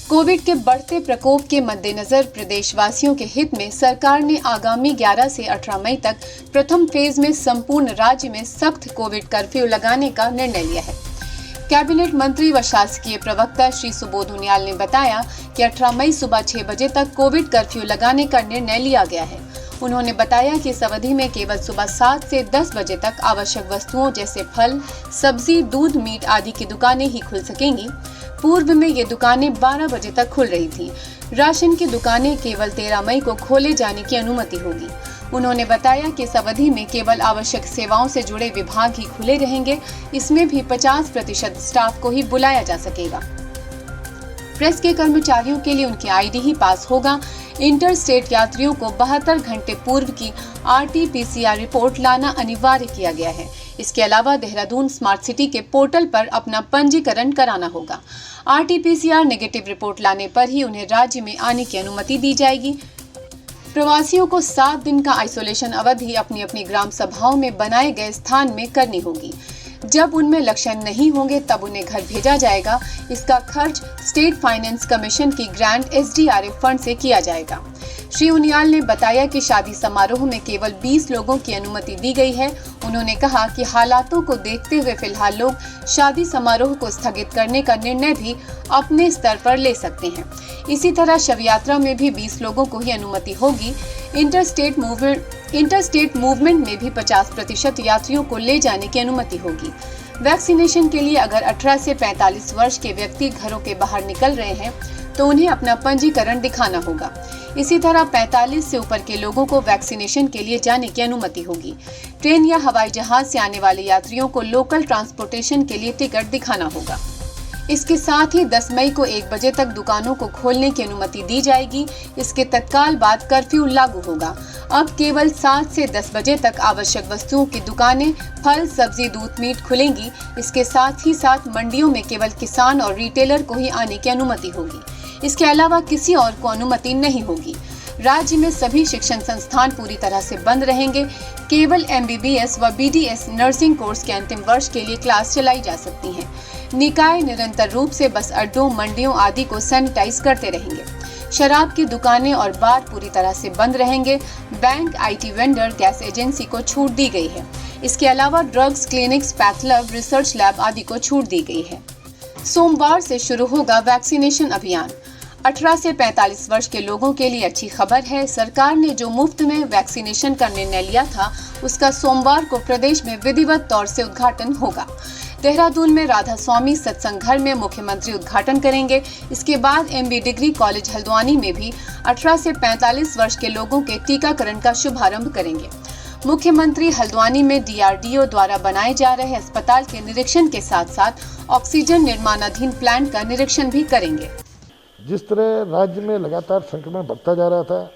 Covid के बढ़ते प्रकोप के मद्देनजर प्रदेशवासियों के हित में सरकार ने आगामी 11 से 18 मई तक प्रथम फेज में संपूर्ण राज्य में सख्त कोविड कर्फ्यू लगाने का निर्णय लिया है। कैबिनेट मंत्री व शासकीय प्रवक्ता श्री सुबोध उनियाल ने बताया कि 18 मई सुबह 6 बजे तक कोविड कर्फ्यू लगाने का निर्णय लिया गया है। उन्होंने बताया कि इस अवधि में केवल सुबह 7 से 10 बजे तक आवश्यक वस्तुओं जैसे फल, सब्जी, दूध, मीट आदि की दुकानें ही खुल सकेंगी। पूर्व में ये दुकानें 12 बजे तक खुल रही थी। राशन की दुकानें केवल 13 मई को खोले जाने की अनुमति होगी। उन्होंने बताया कि इस अवधि में केवल आवश्यक सेवाओं से जुड़े विभाग ही खुले रहेंगे। इसमें भी 50% स्टाफ को ही बुलाया जा सकेगा। प्रेस के कर्मचारियों के लिए उनकी आईडी ही पास होगा। इंटर स्टेट यात्रियों को 72 घंटे पूर्व की RT-PCR रिपोर्ट लाना अनिवार्य किया गया है। इसके अलावा देहरादून स्मार्ट सिटी के पोर्टल पर अपना पंजीकरण कराना होगा। RT-PCR नेगेटिव रिपोर्ट लाने पर ही उन्हें राज्य में आने की अनुमति दी जाएगी। प्रवासियों को 7 दिन का आइसोलेशन अवधि अपनी अपनी ग्राम सभाओं में बनाए गए स्थान में करनी होगी। जब उनमें लक्षण नहीं होंगे तब उन्हें घर भेजा जाएगा। इसका खर्च स्टेट फाइनेंस कमीशन की ग्रांट SDRF फंड से किया जाएगा। श्री उनियाल ने बताया कि शादी समारोह में केवल 20 लोगों की अनुमति दी गई है। उन्होंने कहा कि हालातों को देखते हुए फिलहाल लोग शादी समारोह को स्थगित करने का निर्णय भी अपने स्तर पर ले सकते हैं। इसी तरह शव यात्रा में भी 20 लोगों को ही अनुमति होगी। इंटरस्टेट मूवमेंट में भी 50% यात्रियों को ले जाने की अनुमति होगी। वैक्सीनेशन के लिए अगर 18 से 45 वर्ष के व्यक्ति घरों के बाहर निकल रहे हैं तो उन्हें अपना पंजीकरण दिखाना होगा। इसी तरह 45 से ऊपर के लोगों को वैक्सीनेशन के लिए जाने की अनुमति होगी। ट्रेन या हवाई जहाज से आने वाले यात्रियों को लोकल ट्रांसपोर्टेशन के लिए टिकट दिखाना होगा। इसके साथ ही 10 मई को 1 बजे तक दुकानों को खोलने की अनुमति दी जाएगी। इसके तत्काल बाद कर्फ्यू लागू होगा। अब केवल 7 से 10 बजे तक आवश्यक वस्तुओं की दुकानें, फल, सब्जी, दूध, मीट खुलेंगी। इसके साथ ही साथ मंडियों में केवल किसान और रिटेलर को ही आने की अनुमति होगी। इसके अलावा किसी और को अनुमति नहीं होगी। राज्य में सभी शिक्षण संस्थान पूरी तरह से बंद रहेंगे। केवल MBBS व BDS नर्सिंग कोर्स के अंतिम वर्ष के लिए क्लास चलाई जा सकती हैं। निकाय निरंतर रूप से बस अड्डों, मंडियों आदि को सैनिटाइज करते रहेंगे। शराब की दुकानें और बार पूरी तरह से बंद रहेंगे। Bank, IT vendor, gas agency को छूट दी गई है। इसके अलावा drugs clinics, path lab, research lab आदि को छूट दी गई है। सोमवार से शुरू होगा वैक्सीनेशन अभियान। 18 से 45 वर्ष के लोगों के लिए अच्छी खबर है। सरकार ने जो मुफ्त में वैक्सीनेशन का निर्णय लिया था उसका सोमवार को प्रदेश में विधिवत तौर से उद्घाटन होगा। देहरादून में राधा स्वामी सत्संग घर में मुख्यमंत्री उद्घाटन करेंगे। इसके बाद MB डिग्री कॉलेज हल्द्वानी में भी 18 से 45 वर्ष के लोगों के टीकाकरण का शुभारंभ करेंगे। मुख्यमंत्री हल्द्वानी में DRDO द्वारा बनाए जा रहे अस्पताल के निरीक्षण के साथ साथ ऑक्सीजन निर्माणाधीन प्लांट का निरीक्षण भी करेंगे। जिस तरह राज्य में लगातार संक्रमण बढ़ता जा रहा था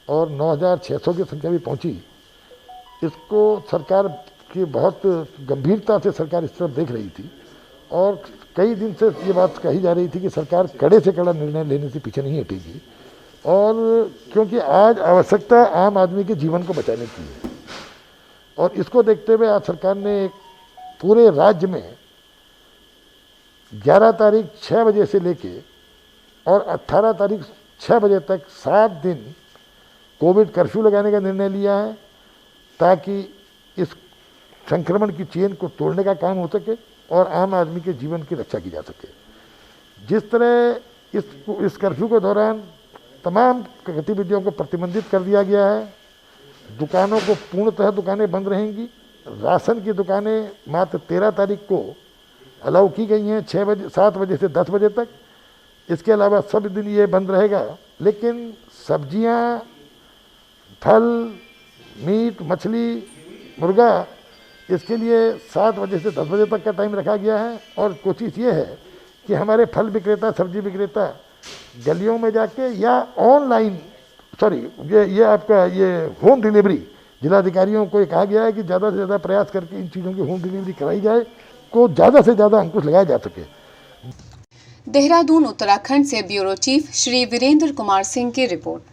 और 9,600 की संख्या भी पहुंची, इसको सरकार की बहुत गंभीरता से सरकार इस तरफ देख रही थी और कई दिन से ये बात कही जा रही थी कि सरकार कड़े से कड़ा निर्णय लेने से पीछे नहीं हटेगी। और क्योंकि आज आवश्यकता आम आदमी के जीवन को बचाने की है और इसको देखते हुए आज सरकार ने पूरे राज्य में 11 तारीख 6 बजे से लेके और 18 तारीख 6 बजे तक 7 दिन कोविड कर्फ्यू लगाने का निर्णय लिया है ताकि इस संक्रमण की चेन को तोड़ने का काम हो सके और आम आदमी के जीवन की रक्षा की जा सके। जिस तरह इस कर्फ्यू के दौरान तमाम गतिविधियों को प्रतिबंधित कर दिया गया है, दुकानों को पूर्णतः दुकानें बंद रहेंगी। राशन की दुकानें मात्र 13 तारीख को अलाउ की गई हैं 7 बजे से 10 बजे तक। इसके अलावा सब दिन ये बंद रहेगा, लेकिन सब्जियां, फल, मीट, मछली, मुर्गा इसके लिए 7 बजे से 10 बजे तक का टाइम रखा गया है। और कोशिश ये है कि हमारे फल विक्रेता, सब्जी विक्रेता गलियों में जाके या ऑनलाइन ये आपका ये होम डिलीवरी, जिलाधिकारियों को कहा गया है कि ज़्यादा से ज़्यादा प्रयास करके इन चीज़ों की होम डिलीवरी कराई जाए, को ज़्यादा से ज़्यादा अंकुश लगाया जा सके। देहरादून उत्तराखंड से ब्यूरो चीफ श्री वीरेंद्र कुमार सिंह की रिपोर्ट।